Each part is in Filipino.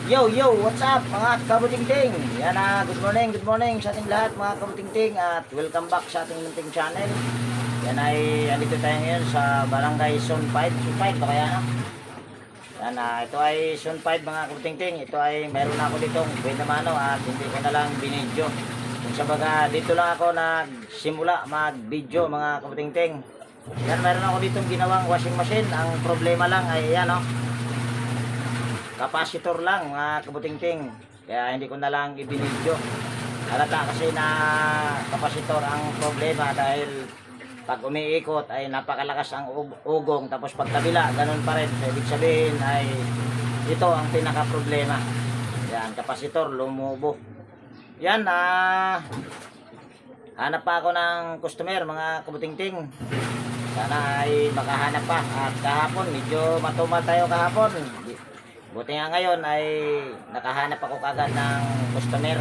Yo, what's up mga kabutingting? Yan good morning sa ating lahat mga kabutingting at welcome back sa ating munting channel. Yan ay andito tayo ngayon sa Barangay Zone 5, ba kaya no? Yan ito ay Zone 5 mga kabutingting. Ito ay mayroon na ako ditong buwin na mano at hindi ko na lang binidyo. Kung sabaga dito lang ako nagsimula mag-video mga kabutingting. Yan mayroon ako ditong ginawang washing machine. Ang problema lang ay yan no. Kapasitor lang mga kabutingting, kaya hindi ko na lang ibinidyo. Halata kasi na kapasitor ang problema dahil pag umiikot ay napakalakas ang ugong, tapos pag kabila ganun pa rin. So, ibig sabihin ay ito ang pinaka problema. Yan, kapasitor lumubo. Yan hanap pa ako ng customer mga kabutingting. Sana ay makahanap pa. At kahapon medyo matumal tayo kahapon. Buti nga ngayon ay nakahanap ako kagad ng customer.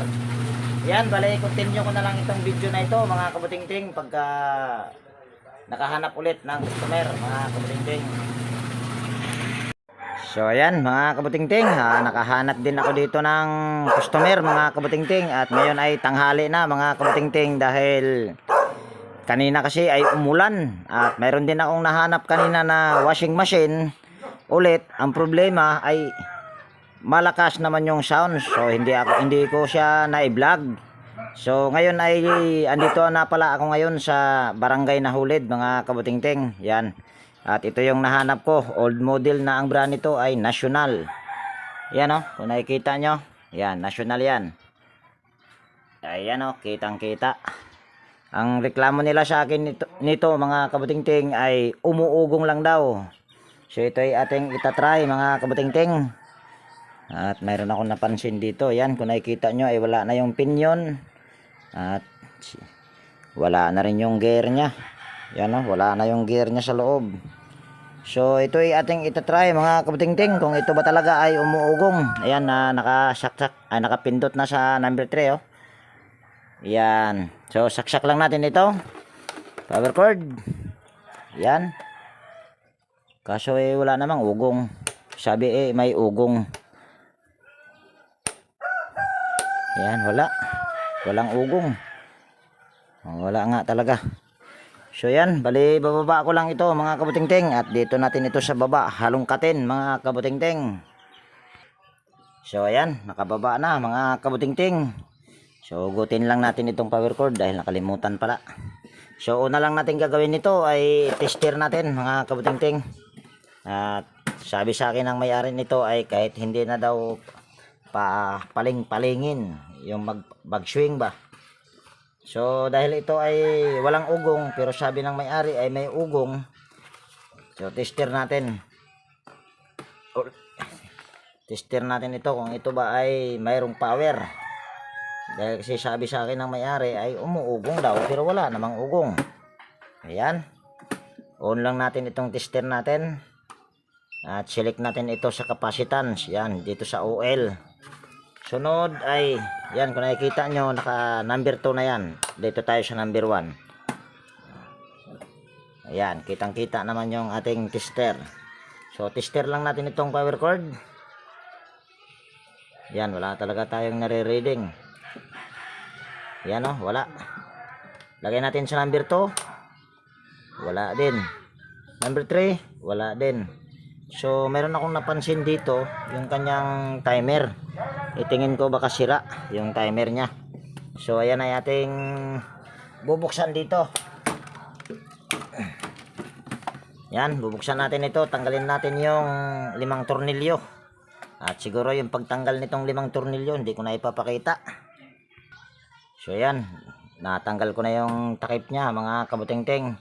Yan, bali continue ko na lang itong video na ito mga kabutingting pagka nakahanap ulit ng customer mga kabutingting. So ayan mga kabutingting, nakahanap din ako dito ng customer mga kabutingting. At ngayon ay tanghali na mga kabutingting dahil kanina kasi ay umulan. At mayroon din akong nahanap kanina na washing machine. Ulit, ang problema ay malakas naman yung sound. So hindi ko siya na-vlog. So ngayon ay andito na pala ako ngayon sa Barangay Nahulid mga kabutingting. Yan. At ito yung nahanap ko, old model na ang brand nito ay National. Yan oh, kung nakikita nyo. Yan, National yan. Ayan oh, kitang-kita. Ang reklamo nila sa akin nito mga kabutingting ay umuugong lang daw. So ito ay ating itatry mga kabutingting. At mayroon akong napansin dito. Yan, kung nakikita nyo ay wala na yung pinion. At wala na rin yung gear nya. Yan o, wala na yung gear nya sa loob. So ito ay ating itatry mga kabutingting kung ito ba talaga ay umuugong. Ayan na nakasaksak, ay nakapindot na sa number 3 oh. Yan. So saksak lang natin ito. Power cord. Yan. Kaso eh wala namang ugong. Sabi eh may ugong. Yan, wala. Walang ugong. Wala nga talaga. So yan, bali bababa ko lang ito mga kabutingting. At dito natin ito sa baba, halongkatin mga kabutingting. So ayan, nakababa na mga kabutingting. So ugutin lang natin itong power cord dahil nakalimutan pala. So una lang natin gagawin nito ay tester natin mga kabutingting. At sabi sa akin ng may-ari nito ay kahit hindi na daw paling-palingin yung mag-swing ba. So dahil ito ay walang ugong pero sabi ng may-ari ay may ugong. So tester natin. Tester natin ito kung ito ba ay mayroong power. Dahil kasi sabi sa akin ng may-ari ay umuugong daw pero wala namang ugong. Ayan. On lang natin itong tester natin. At select natin ito sa capacitance. Yan, dito sa OL. Sunod ay, yan, kung nakikita nyo, naka number 2 na yan. Dito tayo sa number 1. Ayan, kitang-kita naman yung ating tester. So, tester lang natin itong power cord. Yan, wala talaga tayong nare-reading. Yan o, wala. Lagay natin sa number 2. Wala din. Number 3, wala din. So meron akong napansin dito yung kanyang timer. Itingin ko baka sira yung timer nya. So ayan ay ating bubuksan dito. Yan, bubuksan natin ito. Tanggalin natin yung 5 tornilyo. At siguro yung pagtanggal nitong 5 tornilyo hindi ko na ipapakita. So ayan, natanggal ko na yung takip nya mga kabutingting.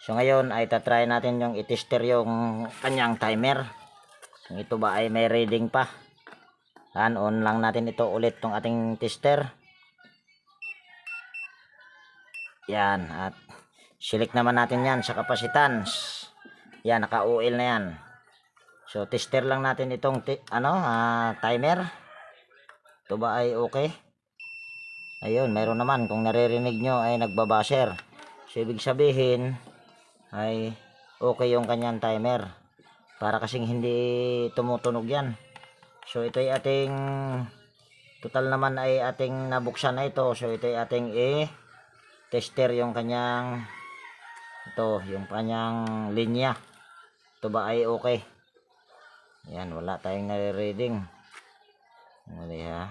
So ngayon ay tatry natin yung itester yung kanyang timer. Kung ito ba ay may reading pa. On lang natin ito ulit tong ating tester. Yan, at select naman natin yan sa capacitance. Yan, naka-OL na yan. So tester lang natin itong timer. Ito ba ay okay? Ayun, mayroon naman. Kung naririnig nyo ay nagbabaser. So ibig sabihin ay okay yung kanyang timer. Para kasing hindi tumutunog yan. So ito ay ating total naman ay ating nabuksan na ito. So ito ay ating tester yung kanyang yung kanyang linya. Ito ba ay okay? Yan, wala tayong nare-reading. Mali ha.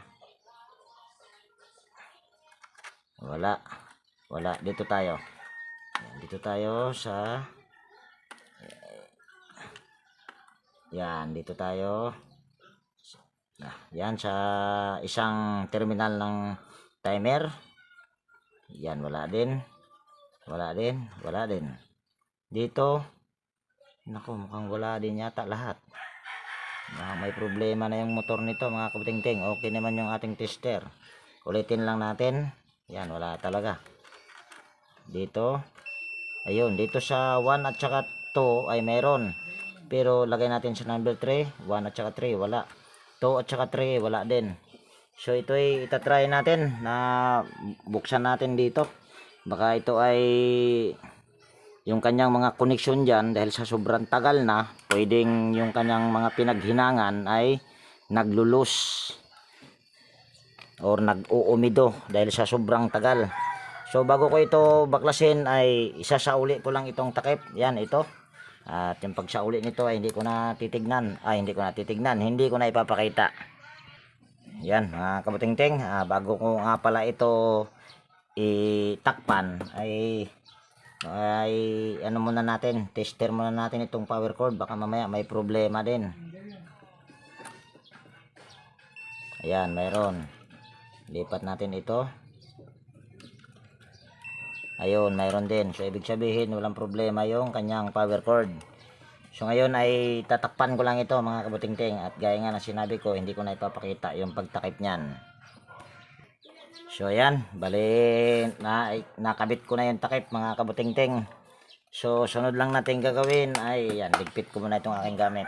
Wala. Dito tayo. Yan, dito tayo sa yan, dito tayo. Yan sa isang terminal ng timer. Yan, wala din. Dito, naku, mukhang wala din yata lahat. May problema na yung motor nito mga kabuting-ting. Okay naman yung ating tester. Ulitin lang natin. Yan, wala talaga. Dito, ayun, dito sa 1 at saka 2 ay meron. Pero lagay natin sa number 3, 1 at saka 3, wala. 2 at saka 3, wala din. So ito ay itatry natin na buksan natin dito. Baka ito ay yung kanyang mga connection dyan, dahil sa sobrang tagal na, pwedeng yung kanyang mga pinaghinangan ay naglulus or nag-uumido dahil sa sobrang tagal. So bago ko ito baklasin ay isasauli ko lang itong takip. Yan, ito. At yung pagsauli nito ay hindi ko na titignan. Hindi ko na ipapakita. Yan mga kabuting-ting. Bago ko nga pala ito itakpan ay ano muna natin, tester muna natin itong power cord. Baka mamaya may problema din. Ayan, mayroon. Lipat natin ito. Ayun, mayroon din. So ibig sabihin walang problema yung kanyang power cord. So ngayon ay tatakpan ko lang ito mga kabuting-ting. At gaya nga na sinabi ko, hindi ko na ipapakita yung pagtakip niyan. So ayan, bali nakabit ko na yung takip mga kabuting-ting. So sunod lang natin gagawin ay yan, ligpit ko muna itong aking gamit.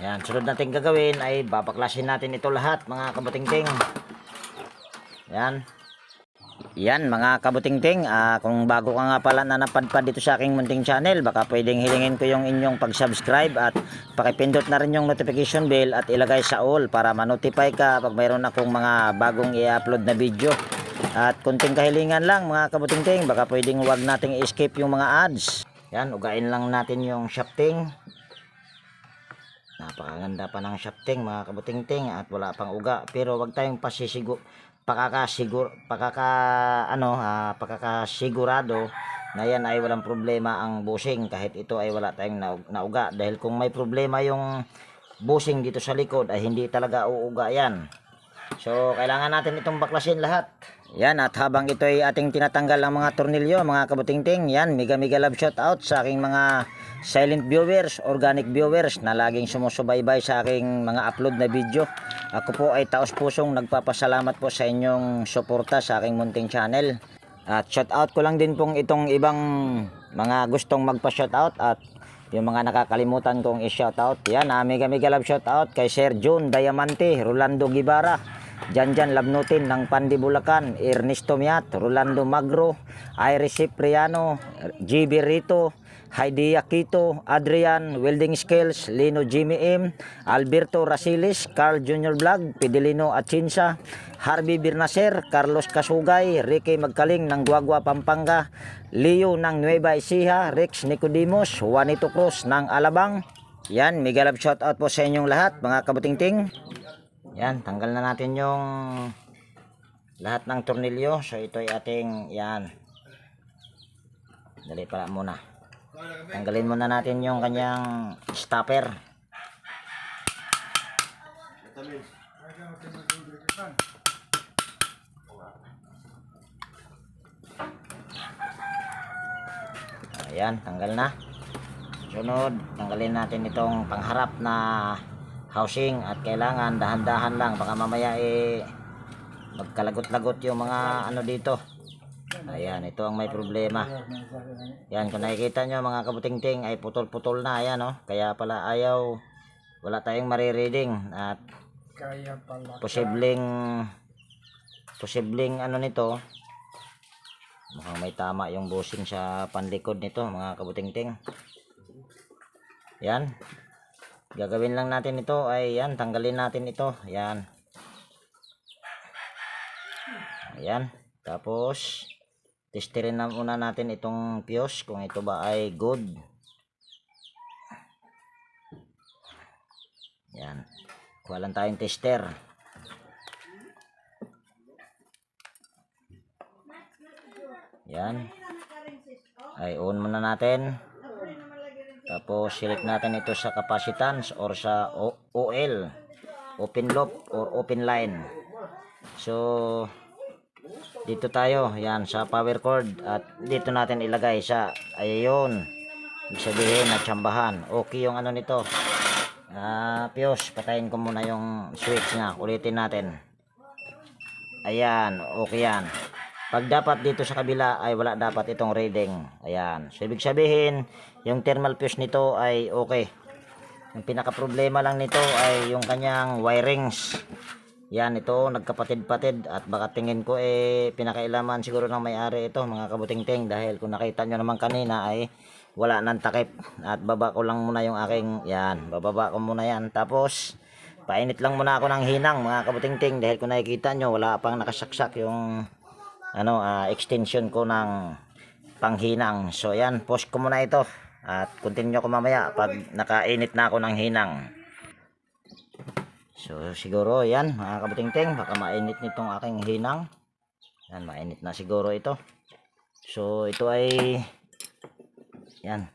Yan, sunod natin gagawin ay babaklasin natin ito lahat mga kabuting-ting. Yan mga kabuting-ting, kung bago ka nga pala na napadpad dito sa aking munting channel, baka pwedeng hilingin ko yung inyong pag-subscribe at pakipindot na rin yung notification bell at ilagay sa all para ma-notify ka pag mayroon akong mga bagong i-upload na video. At kunting kahilingan lang mga kabuting-ting, baka pwedeng huwag nating i-escape yung mga ads. Yan, ugain lang natin yung shafting. Napakaganda pa ng shafting mga kabuting-ting at wala pang uga, pero wag tayong pakakasigurado na yan ay walang problema ang bushing kahit ito ay wala tayong nauga, dahil kung may problema yung bushing dito sa likod ay hindi talaga uuga yan. So kailangan natin itong baklasin lahat. Yan, at habang ito ay ating tinatanggal ang mga tornilyo mga kabuting-ting, yan, mega love shout out sa aking mga silent viewers, organic viewers na laging sumusubaybay sa aking mga upload na video. Ako po ay taos pusong nagpapasalamat po sa inyong suporta sa aking munting channel. At shout out ko lang din pong itong ibang mga gustong magpa-shout out at yung mga nakakalimutan kong i-shout out. Yan, mega love shout out kay Sir June Diamante, Rolando Guevara, Janjan Labnutin ng Pandi Bulacan, Ernesto Miat, Rolando Magro, Iris Cipriano, GB Rito, Heidi Aquito, Adrian, Welding Skills, Lino Jimmy M, Alberto Rasilis, Carl Jr. Vlog, Pidelino Achinsa, Harvey Birnaser, Carlos Kasugay, Ricky Magkaling ng Guagua, Pampanga, Leo ng Nueva Ecija, Rex Nicodemos, Juanito Cruz ng Alabang. Yan, mega love shout out po sa inyong lahat mga kabuting-ting. Yan, tanggal na natin yung lahat ng tornilyo. So ito ay ating yan. Dali pala muna. Tanggalin muna natin yung kanyang stopper. Ayan, tanggal na. Sunod, tanggalin natin itong pangharap na housing at kailangan dahan-dahan lang, baka mamaya magkalagot-lagot yung mga ano dito. Ayan, ito ang may problema. Yan, kung nakikita nyo mga kabuting-ting ay putol-putol na. Ayan, oh. Kaya pala ayaw, wala tayong marireading at posibleng ano nito, mukhang may tama yung bushing sa panlikod nito mga kabuting-ting. Yan. gagawin lang natin ito ay yan, tanggalin natin ito. Yan. Ayan. Tapos testerin na muna natin itong fuse kung ito ba ay good. Yan. Kuha lang tayong tester. Yan. Ay on muna natin. Tapos select natin ito sa capacitance or sa OL, open loop or open line. So dito tayo, yan sa power cord at dito natin ilagay sa ayun. Ibig sabihin na tsambahan. Okay yung ano nito. Fuse, patayin ko muna yung switch nga. Ulitin natin. Ayan, okay yan. Pag dapat dito sa kabila ay wala dapat itong reading. Ayan. So ibig sabihin, yung thermal fuse nito ay okay. Yung pinaka problema lang nito ay yung kanyang wirings. Yan, ito nagkapatid-patid at baka tingin ko pinakailaman siguro ng may-ari ito mga kabutingting, dahil kung nakita nyo naman kanina ay wala nang takip. At baba ko lang muna yung aking, yan, bababa ko muna yan. Tapos painit lang muna ako ng hinang mga kabutingting, dahil kung nakikita nyo wala pang nakasaksak yung extension ko ng panghinang. So yan, post ko muna ito at continue ko mamaya pag nakainit na ako ng hinang. So siguro yan mga kabutingting, baka mainit nitong aking hinang. Yan, mainit na siguro ito. So ito ay yan,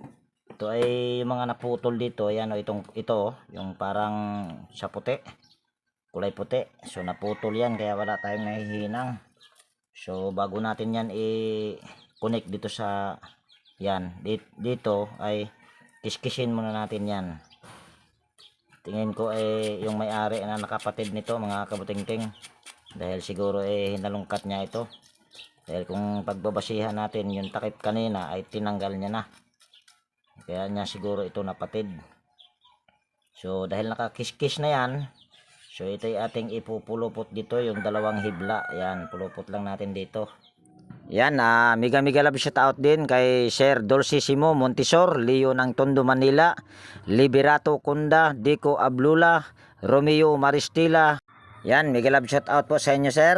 ito ay yung mga naputol dito. Yan o, ito yung parang sa puti, kulay puti. So naputol yan kaya wala tayong nahihinang. So bago natin yan i-connect dito sa yan, dito ay kiskisin muna natin yan. Tingin ko yung may-ari na nakapatid nito mga kabutingting, dahil siguro hinalungkat niya ito, dahil kung pagbabasihan natin yung takip kanina ay tinanggal niya na, kaya niya siguro ito napatid. So dahil nakakiskis na yan, so ito ay ating ipupulupot dito yung dalawang hibla. Yan, pulupot lang natin dito. Yan, mega love shout out din kay Sir Dulcissimo Montisor, Leo ng Tondo, Manila, Liberato Kunda, Dico Ablula, Romeo Maristila. Yan, mega love shout out po sa inyo, sir.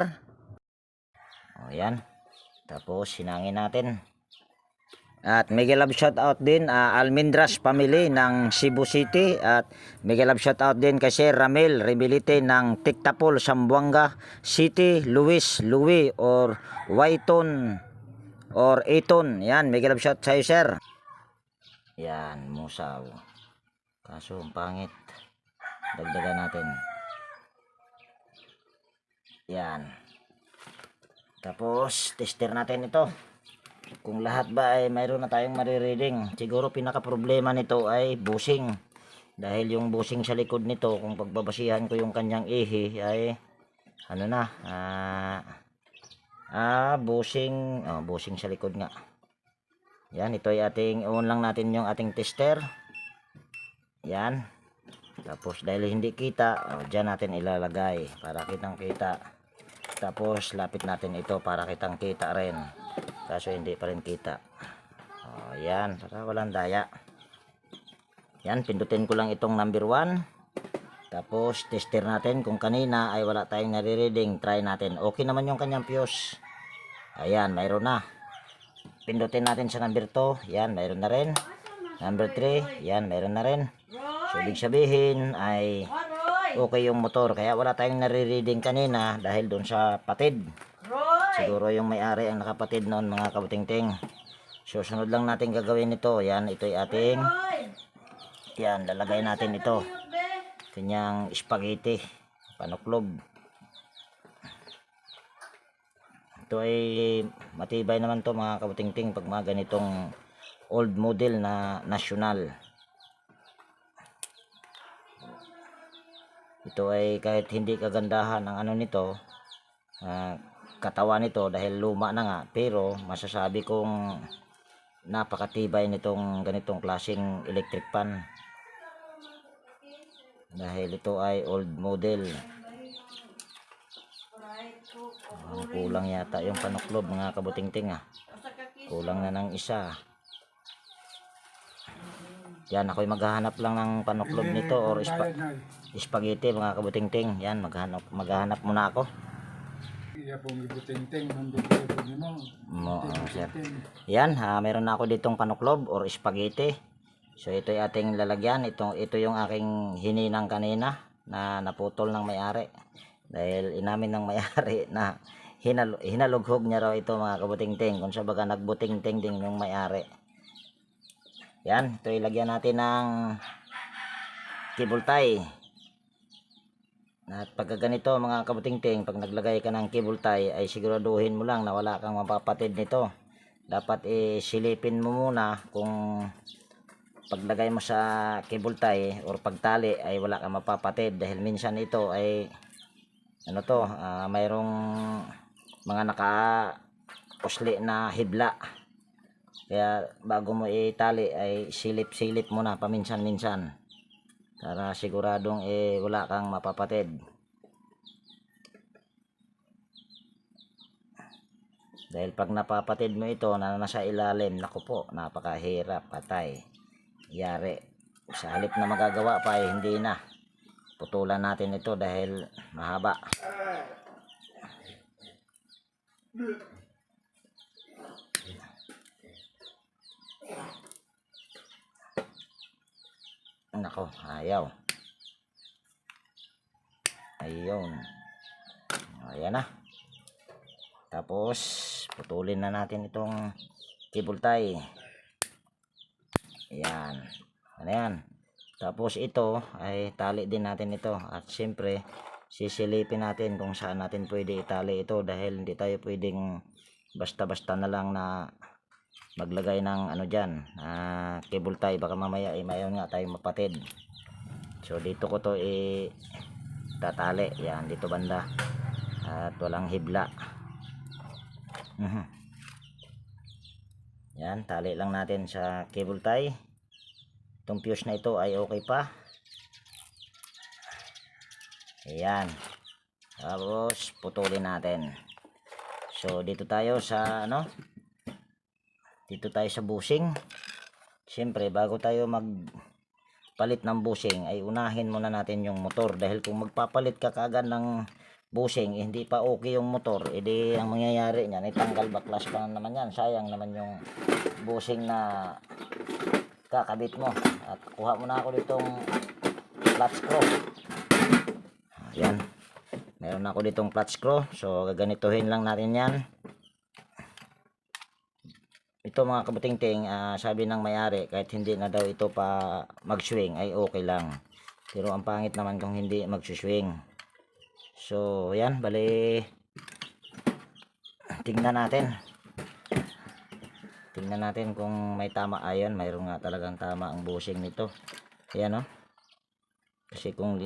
O yan. Tapos sinangin natin. At mega love shout out din Almendras family ng Cebu City, at mega love shout out din kay Sir Ramel Rebelite ng Tictapol, Zamboanga City, Louis or Waiton or Eton. Yan, mega love shout sa iyo, sir. Yan, musaw. Kaso ang pangit. Dagdagan natin. Yan. Tapos tester natin ito. Kung lahat ba ay mayroon na tayong marireading. Siguro pinaka problema nito ay bushing, dahil yung bushing sa likod nito, kung pagbabasihan ko yung kanyang ihi ay ano na, bushing sa likod nga. Yan, ito ay on lang natin yung ating tester. Yan. Tapos dahil hindi kita, dyan natin ilalagay para kitang kita. Tapos lapit natin ito para kitang kita rin. Kaso hindi pa rin kita. Yan, para walang daya. Yan, pindutin ko lang itong number 1. Tapos tester natin kung kanina ay wala tayong nare-reading. Try natin. Okay naman yung kanyang fuse. Ayan, mayroon na. Pindutin natin sa number 2. Yan, mayroon na rin. Number 3. Yan, mayroon na rin. So ibig sabihin ay okay yung motor. Kaya wala tayong nare-reading kanina dahil doon sa patid. Siguro yung may-ari ang nakapatid noon mga kabutingting. So sunod lang natin gagawin ito. Yan, ito ay ating, yan, lalagay natin ito. Kanyang spaghetti, panuklob. Ito ay matibay naman to mga kabutingting pag mga ganitong old model na national. Ito ay kahit hindi kagandahan ang ano nito, katawan nito dahil luma na nga, pero masasabi kong napakatibay nitong ganitong klaseng electric pan, dahil ito ay old model. Kulang yata yung panuklob mga kabutingting, kulang na ng isa. Yan, ako'y maghahanap lang ng panuklob nito or spaghetti mga kabutingting. Yan, maghahanap muna ako. Iya pong ibuting-ting nandun po mo. Sir. Yan, meron na ako ditong panuklob or spaghetti. So ito yung ating lalagyan. Ito yung aking hininang kanina na naputol ng may-ari. Dahil inamin ng may-ari na hinalughog niya raw ito mga kabutingting. Kung sa baga nagbuting-ting din yung may-ari. Yan, ito ilagyan natin ng cable tie. At pagka ganito mga kabutingting, pag naglagay ka ng cable tie ay siguraduhin mo lang na wala kang mapapatid nito. Dapat silipin mo muna kung paglagay mo sa cable tie or pagtali ay wala kang mapapatid, dahil minsan ito ay mayroong mga naka-usli na hibla. Kaya bago mo itali ay silip-silip mo na paminsan-minsan para siguradong wala kang mapapatid. Dahil pag napapatid mo ito na nasa ilalim, naku po, napakahirap, patay, yari. Sa halip na magagawa pa ay hindi na. Putulan natin ito dahil mahaba. Nako, ayaw. Ayun. Ayan na. Tapos putulin na natin itong cable tie. Ayan. Ano yan? Tapos ito ay tali din natin ito. At siyempre sisilipin natin kung saan natin pwede itali ito, dahil hindi tayo pwedeng basta-basta na lang na maglagay ng dyan, cable tie, baka mamaya mayon nga tayo mapatid. So dito ko to tatali, yan dito banda, at walang hibla. Yan, tali lang natin sa cable tie. Itong fuse na ito ay okay pa. Ayan, tapos putulin natin. So dito tayo sa dito tayo sa bushing. Siyempre bago tayo magpalit ng bushing ay unahin muna natin yung motor, dahil kung magpapalit ka kaagad ng bushing hindi pa okay yung motor, edi ang mangyayari niyan ay tanggal baklas pa naman yan. Sayang naman yung bushing na kakabit mo. At kuha muna ako ditong flat screw. Ayan, meron ako ditong flat screw. So gaganituhin lang natin yan. Ito mga kabutingting, sabi ng may-ari kahit hindi na daw ito pa mag-swing ay okay lang. Pero ang pangit naman kung hindi mag-swing. So yan, bali tingnan natin. Tingnan natin kung may tama. Ayan, mayroon nga talagang tama ang bushing nito. Ayan kasi kung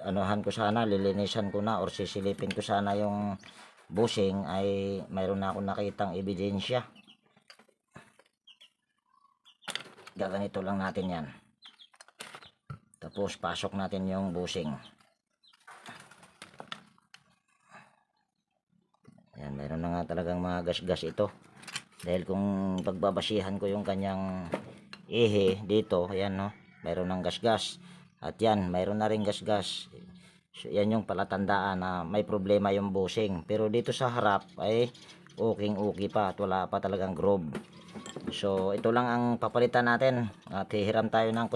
anuhan ko sana, lilinisan ko na or sisilipin ko sana yung bushing, ay mayroon na akong nakitang ebidensya. Gaganito lang natin yan. Tapos pasok natin yung bushing. Yan, mayroon na nga talagang mga gas-gas ito. Dahil kung pagbabasihan ko yung kanyang dito, ayan mayroon ng gas-gas. At yan, mayroon na rin gas-gas. So yan yung palatandaan na may problema yung bushing. Pero dito sa harap ay okay pa at wala pa talagang groove. So ito lang ang papalitan natin. At hihiram tayo ng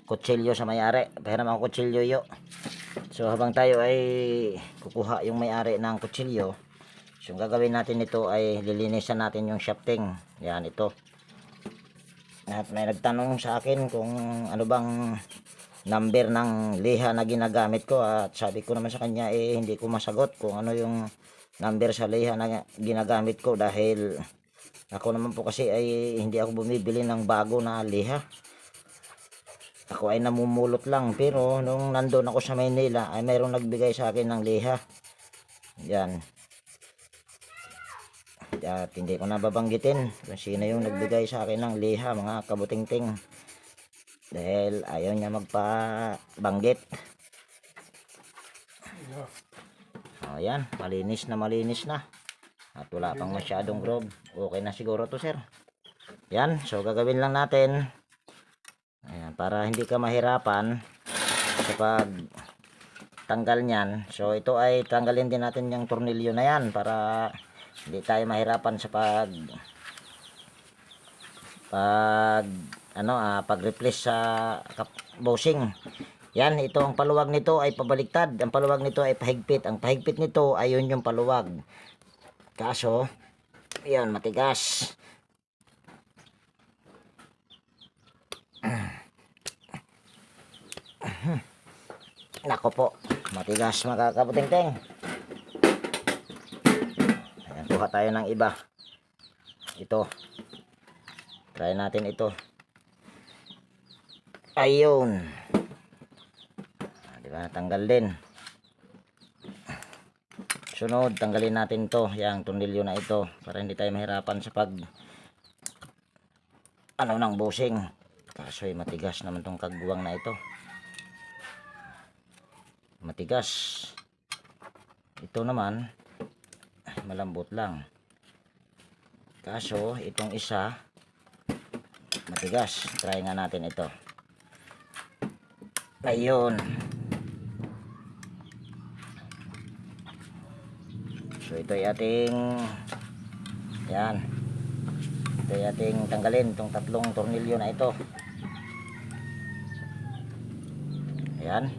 kutsilyo sa may-ari. Pahiram ako kutsilyo yo. So habang tayo ay kukuha yung may-ari ng kutsilyo, so yung gagawin natin ito ay lilinisan natin yung shafting. Yan ito. At may nagtanong sa akin kung ano bang number ng liha na ginagamit ko, at sabi ko naman sa kanya hindi ko masagot kung ano yung number sa liha na ginagamit ko, dahil ako naman po kasi ay hindi ako bumibili ng bago na liha. Ako ay namumulot lang. Pero nung nandun ako sa Maynila ay mayroong nagbigay sa akin ng liha. Yan. At hindi ko na babanggitin kung sino yung nagbigay sa akin ng liha mga kabutingting, dahil ayaw niya magpabanggit. Ayan, malinis na. At wala pang masyadong groove. Okay na siguro to, sir. Yan, so gagawin lang natin, para hindi ka mahirapan sa pag tanggal niyan. So ito ay tanggalin din natin yung tornilyo na yan para hindi tayo mahirapan sa pag replace sa bushing. Yan, ito ang paluwag nito ay pabaliktad. Ang paluwag nito ay pahigpit. Ang pahigpit nito ay yun yung paluwag. Kaso, yan, matigas. Nako po, matigas mga kabuting-ting. Ayan, kuha tayo ng iba. Ito. Try natin ito. Ayun. Di ba, natanggal din. Sunod, tanggalin natin to, yang tornilyo na ito para hindi tayo mahirapan sa ng bushing. Kaso ay matigas naman tong kagbuwang na ito. Matigas. Ito naman malambot lang. Kaso itong isa matigas. Try nga natin ito. Ayun. So ito ay ating yan. Ito ay ating tanggalin itong tatlong tornilyo na ito. Ayan.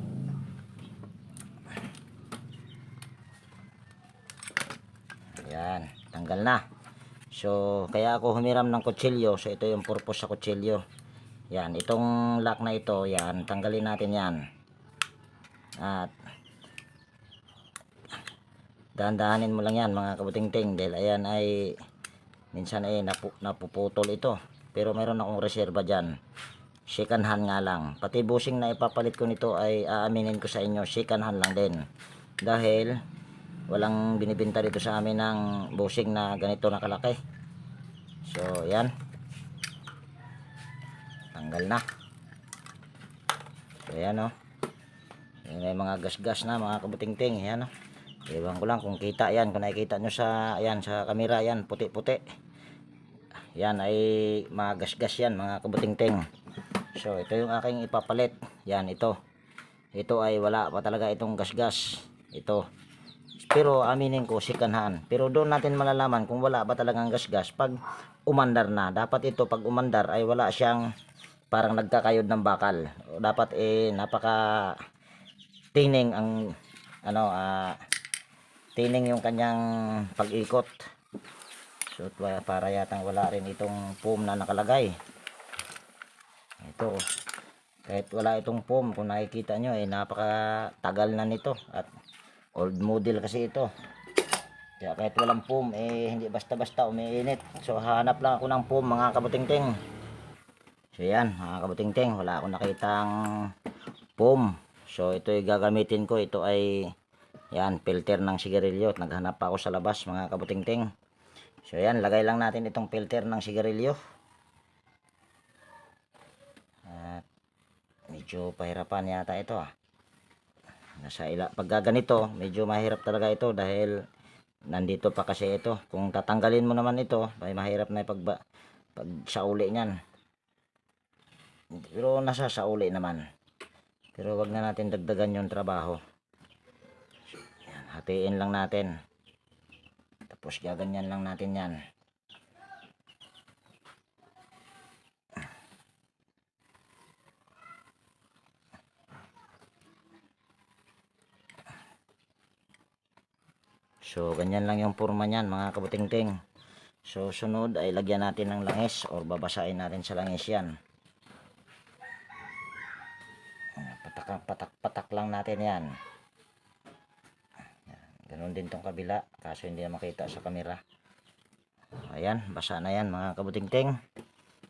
Ayan, tanggal na. So kaya ako humiram ng kutsilyo. So ito yung purpose sa kutsilyo. Yan, itong lock na ito, yan, tanggalin natin yan. At dahan-dahanin mo lang yan mga kabuting-ting dahil ayan ay minsan ay napuputol ito. Pero meron akong reserba dyan. Second hand nga lang. Pati bushing na ipapalit ko nito ay aaminin ko sa inyo, second hand lang din. Dahil walang binibenta dito sa amin ng bushing na ganito na kalaki. So yan. Tanggal na. So ayan o. May mga gas-gas na mga kabuting-ting. Ayan o. Ewan ko lang kung kita yan. Kung nakikita nyo sa, ayan, sa camera yan. Puti-puti. Yan ay mga gas-gas yan mga kabuting-ting. So ito yung aking ipapalit. Yan ito. Ito ay wala pa talaga itong gas-gas. Ito. Pero aminin ko second hand. Pero doon natin malalaman kung wala ba talagang gas-gas pag umandar na. Dapat ito pag umandar ay wala siyang parang nagkakayod ng bakal. Dapat napaka tining ang tining yung kanyang pag-ikot. So para yatang wala rin itong foam na nakalagay. Ito. Kahit wala itong foam, kung nakikita nyo napakatagal na nito at old model kasi ito. Kaya kahit walang foam hindi basta-basta umiinit. So hanap lang ako ng foam mga kabuting-ting. So yan mga kabuting-ting, wala akong nakitang foam. So ito ay gagamitin ko. Ito ay yan, filter ng sigarilyo. Naghanap pa ako sa labas mga kabuting-ting. So yan, lagay lang natin itong filter ng sigarilyo. At medyo pahirapan yata ito pag ganito medyo mahirap talaga ito dahil nandito pa kasi ito. Kung tatanggalin mo naman ito ay mahirap na pag sauli niyan. Pero nasa sauli naman. Pero wag na natin dagdagan yung trabaho. Yan, hatiin lang natin. Tapos gaganyan lang natin yan. So ganyan lang yung forma niyan mga kabuting-ting. So sunod ay lagyan natin ng langis or babasahin natin sa langis yan. Patak lang natin yan. Ganun din tong kabila, kaso hindi na makita sa camera. Ayan, basa na yan mga kabuting-ting.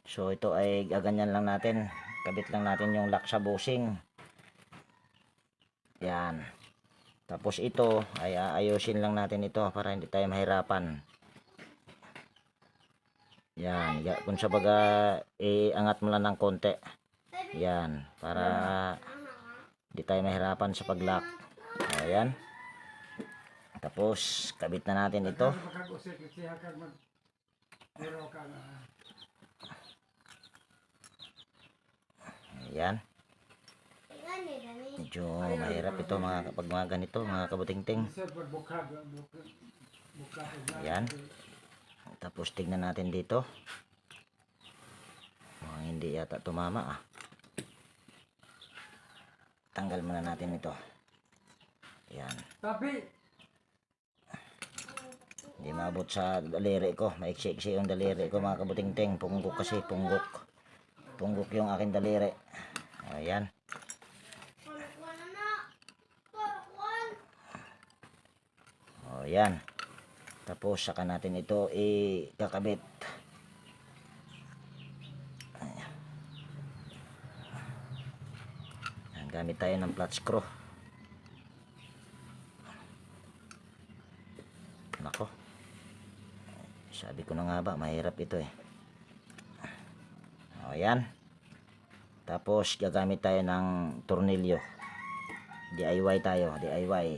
So ito ay gaganyan lang natin. Kabit lang natin yung lock sa bushing. Yan. Tapos ito ay ayusin lang natin ito para hindi tayo mahirapan. Yan, kung sa baga iangat mo lang ng konti. Yan, para hindi tayo mahirapan sa pag-lock. Ayan. Tapos kabit na natin ito. Ayan. Medyo mahirap ito kapag mga ganito, mga kabutingting. Ayan. Tapos tignan natin dito. Hindi yata tumama Tanggal muna natin ito. Ayan. Hindi maabot sa daliri ko. Maiksi-iksi yung daliri ko mga kabutingting. Punggok kasi, punggok. Punggok yung aking daliri. Ayan. Ayan. Tapos saka natin ito ikakabit. Ayan, gamit tayo ng flat screw. Nako. Sabi ko na nga ba, mahirap ito Ayan. Tapos gagamit tayo ng tornilyo. DIY tayo, DIY.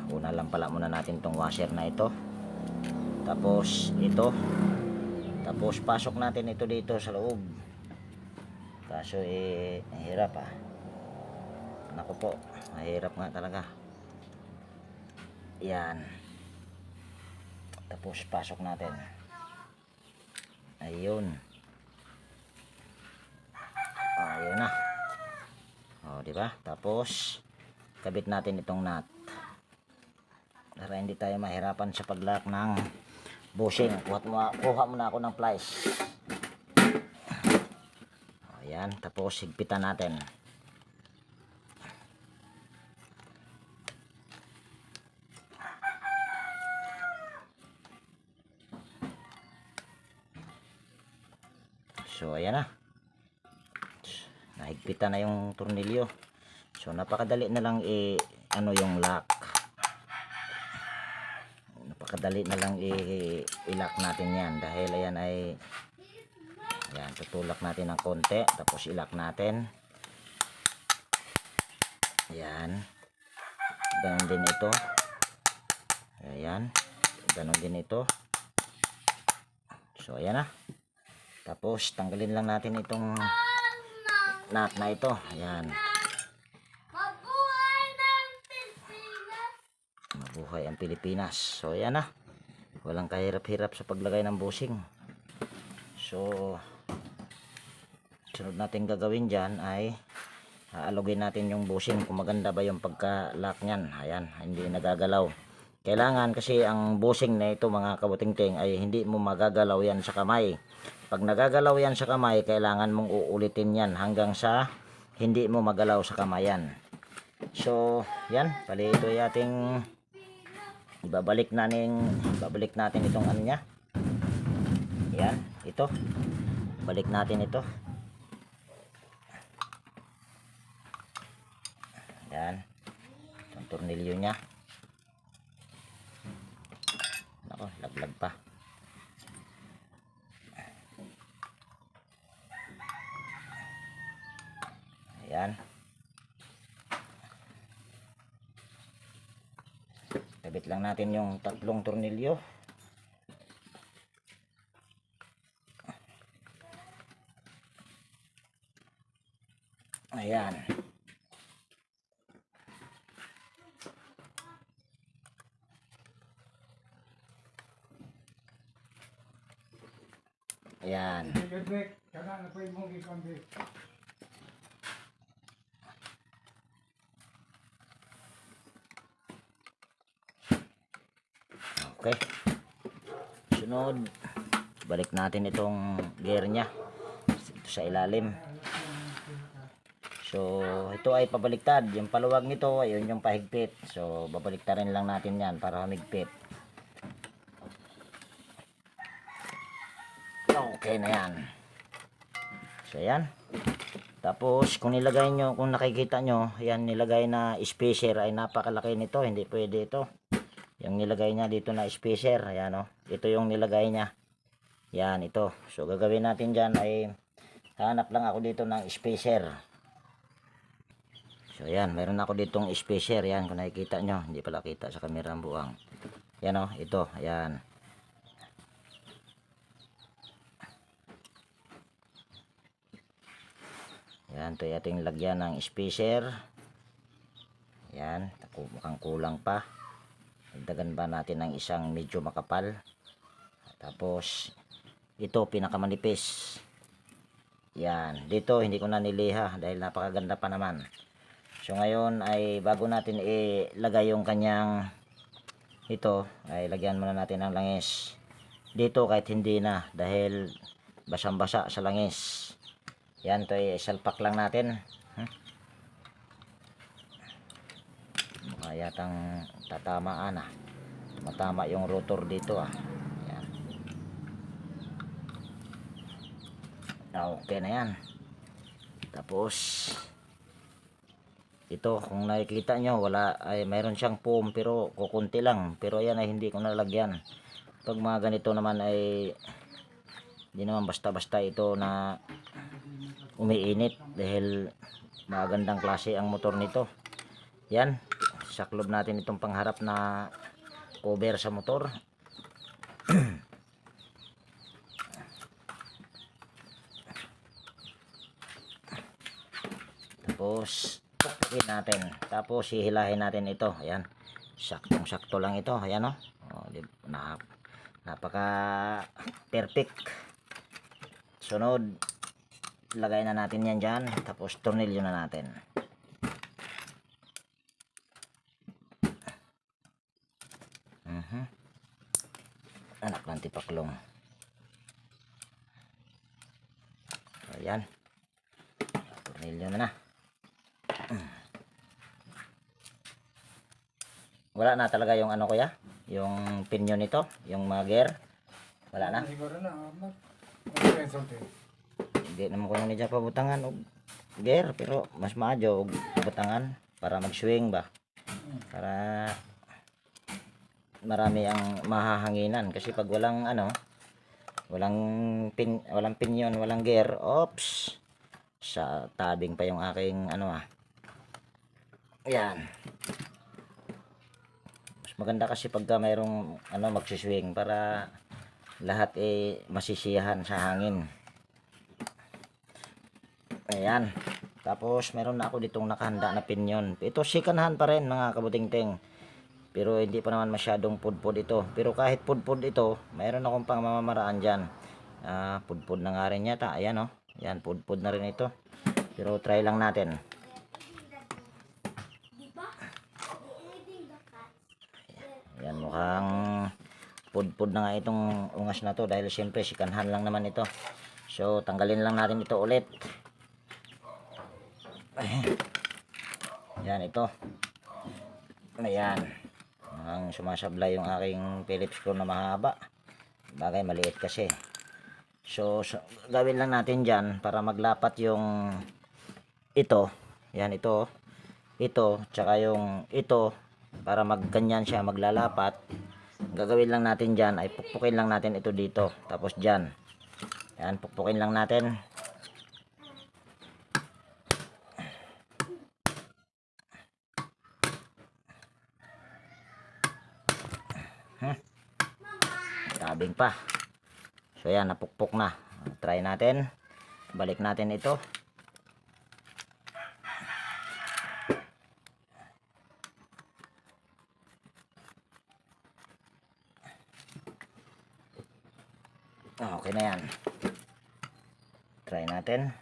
Una lang pala muna natin tong washer na ito. Tapos ito. Tapos pasok natin ito dito sa loob. Kaso mahirap Naku po, mahirap nga talaga. Yan. Tapos pasok natin. Ayun. Ayun na. Di ba? Tapos kabit natin itong nut. Para hindi tayo mahirapan sa paglock ng bushing. Kuha muna ako ng pliers. Ayan. Tapos higpitan natin. So ayan na. Nahigpitan na yung tornilyo. So napakadali na lang yung lock. Napakadali na lang i-lock natin yan dahil ayan tutulak natin ng konti tapos i-lock natin. Ayan. Ganon din ito. Ayan. Ganon din ito. So ayan na. Tapos tanggalin lang natin itong nut na ito. Ayan. Mabuhay ang Pilipinas. So ayan na. Walang kahirap-hirap sa paglagay ng bushing. So sunod natin gagawin dyan ay aalugin natin yung bushing kung maganda ba yung pagka-lock nyan. Ayan. Hindi nagagalaw. Kailangan kasi ang bushing na ito mga kabutingting ay hindi mo magagalaw yan sa kamay. Pag nagagalaw yan sa kamay, kailangan mong uulitin yan hanggang sa hindi mo magalaw sa kamay yan. So, yan. Pali ito ay ating babalik natin itong ano niya. Yan. Ito. Balik natin ito. Yan. Itong tornilyo niya. Nako, laglag pa. Ayan. Kabit lang natin yung tatlong tornilyo. Ayan. Ayan. Okay. Sunod, balik natin itong gear nya ito sa ilalim. So, ito ay pabaliktad. Yung paluwag nito, ayun yung pahigpit. So, babaliktarin lang natin yan para humigpit. Okay na yan. So, ayan. Tapos, kung nilagay nyo, kung nakikita nyo, ayan, nilagay na spacer ay napakalaki nito. Hindi pwede ito. Yung nilagay niya dito na spacer, ayan ito yung nilagay niya. Yan, ito. So, gagawin natin dyan ay hanap lang ako dito ng spacer. So, ayan, meron ako ditong spacer. Yan, kung nakikita nyo, hindi pala kita sa camera ang buwang. Yan ito, ayan. Yan, ito yung ating lagyan ng spacer. Yan, mukhang kulang pa. Dagdagan ba natin ng isang medyo makapal. Tapos ito pinakamanipis. Yan, dito hindi ko na niliha dahil napakaganda pa naman. So ngayon ay bago natin ilagay yung kanyang ito, ay lagyan muna natin ng langis. Dito kahit hindi na dahil basang-basa sa langis. Yan, ito ay salpak lang natin. Mukha yatang tatamaan ah. Matama yung rotor dito ah. Yan. Okay na yan. Tapos ito kung nakikita nyo wala ay mayroon siyang foam pero kukunti lang, pero yan ay hindi ko nalagyan. Pag mga ganito naman ay hindi naman basta basta ito na umiinit dahil magandang klase ang motor nito. Yan, saklob natin itong pangharap na cover sa motor. Tapos pupukin natin, tapos hihilahin natin ito. Ayan, saktong sakto lang ito. Ayan o, napaka perfect. Sunod, lagay na natin yan dyan, tapos tornilyo na natin. Anak ng tipaklong. Ayan, tornilyo na. Wala na talaga yung ano kuya, yung pinyon nito, yung mga gear. Wala na. Siguro na. Okay. Hindi naman ko nang nidya pabutangan og gear, pero mas maadyo og butangan para mag-swing ba. Para marami ang mahahanginan kasi pag walang ano, walang pinyon, walang gear, ops. Sa tabing pa yung aking ano ah. Ayan. Mas maganda kasi pagka mayroong ano magsiswing para lahat masisiyahan sa hangin. Ayan. Tapos meron na ako ditong nakahanda na pinyon. Ito second hand pa rin mga kabutingting. Pero hindi pa naman masyadong pudpud ito. Pero kahit pudpud ito, mayroon akong pang mamamaraan dyan. Pudpud na nga rin yata. Ayan o. Yan, pudpud na rin ito. Pero try lang natin. Yan, mukhang pudpud na nga itong ungas na to. Dahil siyempre sikanhan lang naman ito. So tanggalin lang natin ito ulit. Yan, ito. Ayan. Mukhang sumasablay yung aking Phillips screw na mahaba. Bagay maliit kasi. So gawin lang natin dyan para maglapat yung ito. Yan, ito. Ito, tsaka yung ito. Para magganyan siya, maglalapat. Gagawin lang natin dyan ay pukpukin lang natin ito dito. Tapos dyan. Yan, pukpukin lang natin. Tabing pa. So yan, napukpok na. Try natin. Balik natin ito. Okay na yan. Try natin.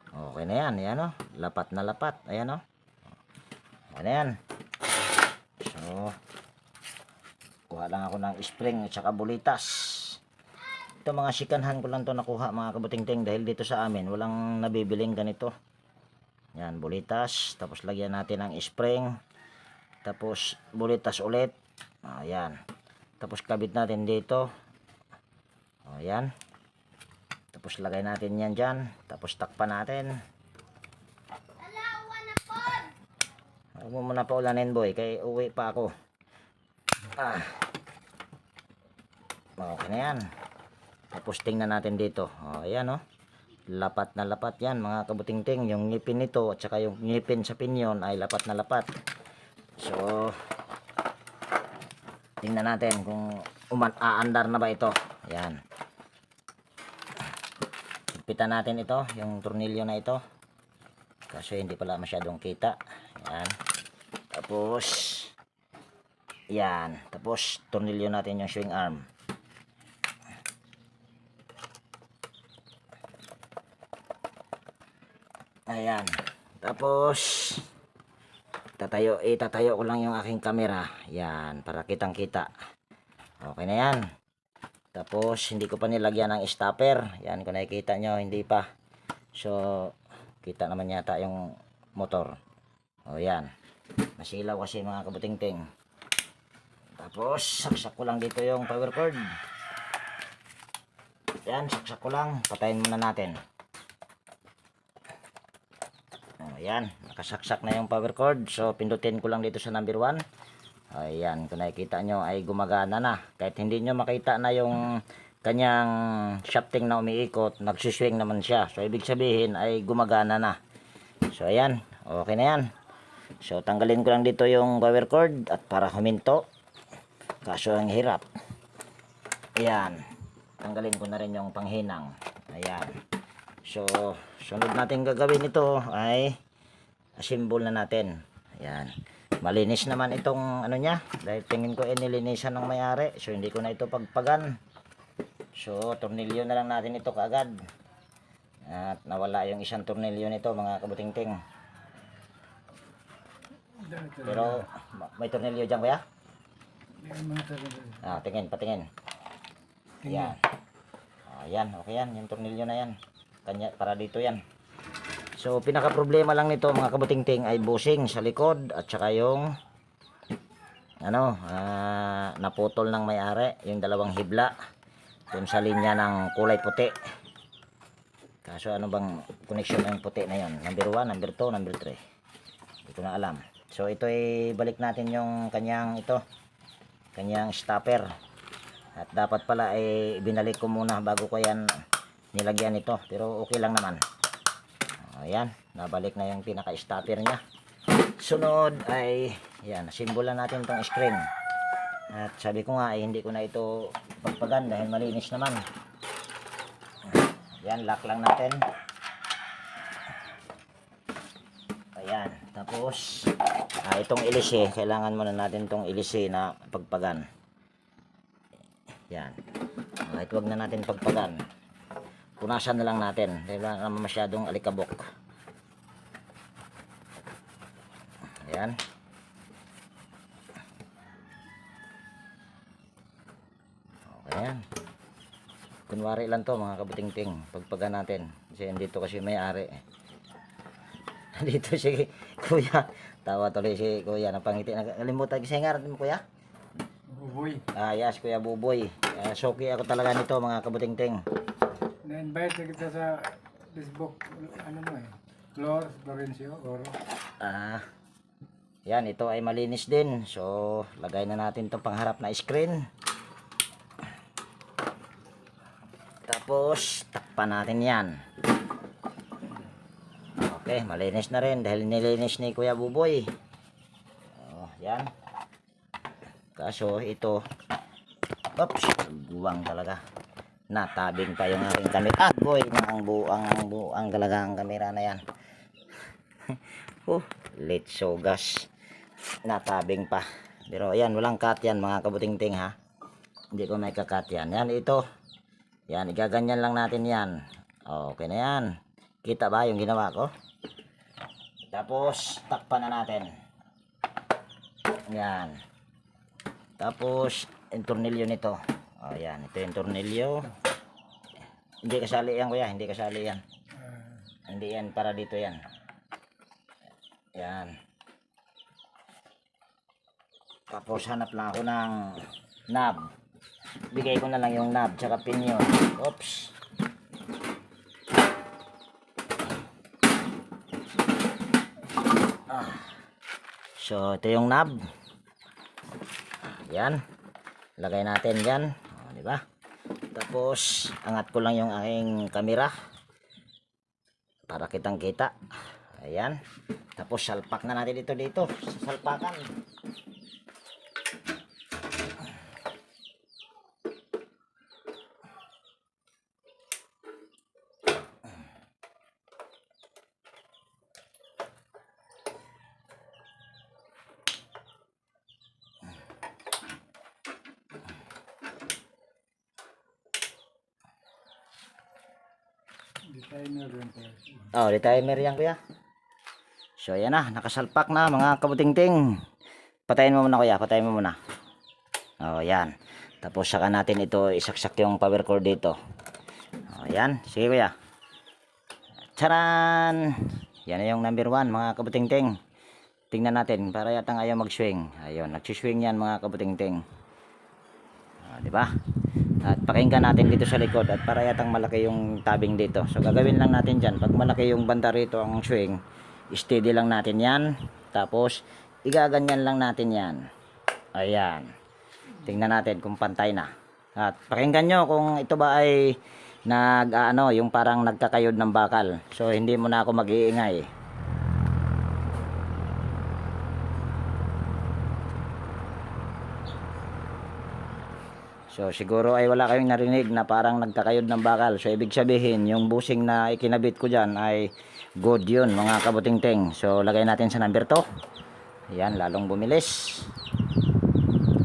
Okay na yan. Ayan o. Lapat na lapat. Ayan o. Okay na yan. So kuha lang ako ng spring at saka bulitas. Ito mga sikanhan ko lang to nakuha mga kabutingting dahil dito sa amin walang nabibiling ganito. Yan, bulitas, tapos lagyan natin ng spring, tapos bulitas ulit. Ayan, tapos kabit natin dito. Ayan, tapos lagay natin yan dyan, tapos takpan natin. Huwag mo muna pa ulanin boy, kay uwi pa ako. Okay na yan. Tapos tingnan natin dito. Ayan o. Lapat na lapat yan mga kabutingting. Yung ngipin nito at saka yung ngipin sa pinyon ay lapat na lapat. So tingnan natin kung aandar na ba ito. Ayan. higpitan natin ito, yung tornilyo na ito. Kasi hindi pala masyadong kita. Yan. Tapos, yan. Tapos, tornilyo natin yung swing arm. Ayan. Tapos, itatayo ko lang yung aking camera. Yan, para kitang kita. Okay na yan. Tapos, hindi ko pa nilagyan ng stopper. Yan, kung nakikita nyo, hindi pa. So, kita naman yata yung motor. O, yan. Masilaw kasi mga kabuting-ting. Tapos, saksak ko lang dito yung power cord. Yan, saksak ko lang. Patayin muna natin. Ayan, nakasaksak na yung power cord. So, pindutin ko lang dito sa number 1. Ayan, kung nakikita nyo ay gumagana na. Kahit hindi nyo makita na yung kanyang shafting na umiikot, nagsuswing naman siya. So, ibig sabihin ay gumagana na. So, ayan, okay na yan. So, tanggalin ko lang dito yung power cord at para huminto. Kaso ang hirap. Ayan, tanggalin ko na rin yung panghinang. Ayan. So, sunod natin gagawin ito ay assemble na natin. Ayan. Malinis naman itong ano niya. Dahil tingin ko nilinisan ng may-ari. So, hindi ko na ito pagpagan. So, tornilyo na lang natin ito kaagad. At nawala yung isang tornilyo nito mga kabuting-ting. Pero, may tornilyo dyan kuya? Tingin, patingin. Ayan. Ayan, okay yan. Yung tornilyo na yan. Kanya, para dito yan. So, pinaka problema lang nito mga kabuting-ting ay bushing sa likod at saka yung naputol ng may-ari, yung dalawang hibla dun sa linya ng kulay puti. Kaso ano bang connection ng puti na yon? Number 1, number 2, number 3. Hindi ko na alam. So, ito ay balik natin yung kanyang stopper. At dapat pala ay binalik ko muna bago ko yan nilagyan ito, pero okay lang naman. Ayan, nabalik na yung pinaka-stopper niya. Sunod ay yan, simbolan natin tong screen. At sabi ko nga ay hindi ko na ito pagpagan dahil malinis naman. Ayan, lock lang natin. Ayan, tapos itong ilisi, kailangan muna natin itong ilisi na pagpagan. Yan. Kahit wag na natin pagpagan. Punasan na lang natin dahil wala naman masyadong alikabok. Ayan. Okay yan. Kunwari lang to mga kabuting-ting. Pagpagan natin. Kasi dito kasi may-ari. Dito si kuya. Tawa tuloy si kuya. Napangiti. Nalimutan kasi nga mo kuya? Buboy. Yes, Kuya Buboy. Soki ako talaga nito mga kabuting-ting. Na-invite na kita sa Facebook, ano mo Flores Florencio, Oro. Yan, ito ay malinis din. So, lagay na natin itong pangharap na screen. Tapos, takpan natin yan. Okay, malinis na rin dahil nilinis ni Kuya Buboy. Yan. Kaso, ito, oops, buwang talaga. Natabing pa yung aking camera. Boy, ang buang talaga ang camera na yan. Litso gas. Natabing pa. Pero ayan, walang cut yan mga kabuting-ting ha. Hindi ko may kakat yan. Yan, ito. Yan, igaganyan lang natin yan. Okay na yan. Kita ba yung ginawa ko? Tapos, takpan na natin. Yan. Tapos, yung tornilyo nito. Ayan, ito yung tornilyo. Hindi kasali yan kuya, hindi kasali yan. Hindi yan, para dito yan. Yan. Tapos hanap lang ako ng knob. Bigay ko na lang yung knob, tsaka pin yun. Oops. So, ito yung knob. Yan. Lagay natin yan. Di ba? Tapos, angat ko lang yung aking camera para kitang kita. Ayan. Tapos, salpak na natin dito. Salpakan. timer rin po. Oh, di timer yan kuya. So ayan na, nakasalpak na mga kabutingting. Patayin mo muna kuya, patayin mo muna. Oh, yan. Tapos saka natin ito isaksak yung power cord dito. Oh, yan. Sige kuya. Charan! Yan na yung number 1 mga kabutingting. Tingnan natin para yatang ayaw mag-swing. Ayun, nag-swing yan mga kabutingting. Oh, di ba? At pakinggan natin dito sa likod at para yatang malaki yung tabing dito. So gagawin lang natin dyan. Pag malaki yung banda rito ang swing, steady lang natin yan. Tapos igaganyan lang natin yan. Ayan. Tingnan natin kung pantay na. At pakinggan nyo kung ito ba ay yung parang nagkakayod ng bakal. So hindi mo na ako mag-iingay. So siguro ay wala kayong narinig na parang nagkakayod ng bakal. So ibig sabihin yung busing na ikinabit ko dyan ay good yun mga kabutingting. So lagay natin sa number 2. Yan, lalong bumilis.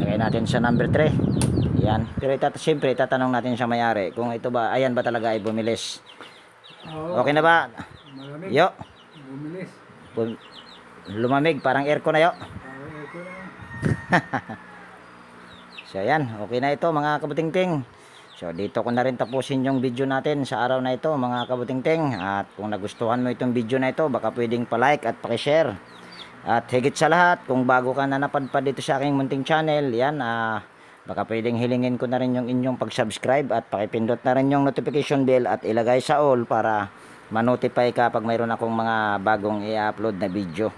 Lagay natin sa number 3. Yan. Pero siyempre tatanong natin sa may-ari kung ito ba, ayan ba talaga ay bumilis. Oo. Okay na ba? Malamig. Yo. Bumilis. Lumamig, parang aircon na yo. Ito na. So ayan, okay na ito mga kabutingting. So dito ko na rin tapusin yung video natin sa araw na ito mga kabutingting. At kung nagustuhan mo itong video na ito, baka pwedeng pa-like at pa-share. At higit sa lahat, kung bago ka na napadpad dito sa aking munting channel, yan, baka pwedeng hilingin ko na rin yung inyong pag-subscribe at pakipindot na rin yung notification bell at ilagay sa all para ma-notify ka pag mayroon akong mga bagong i-upload na video.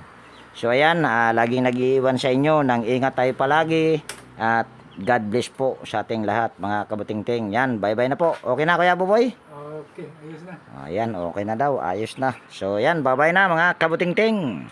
So ayan, laging nag-iiwan sa inyo ng ingat tayo palagi at God bless po sa ating lahat mga kabutingting. Yan, bye-bye na po. Okay na Kuya Buboy? Okay, ayos na. Ayan, okay na daw. Ayos na. So yan, bye-bye na mga kabutingting.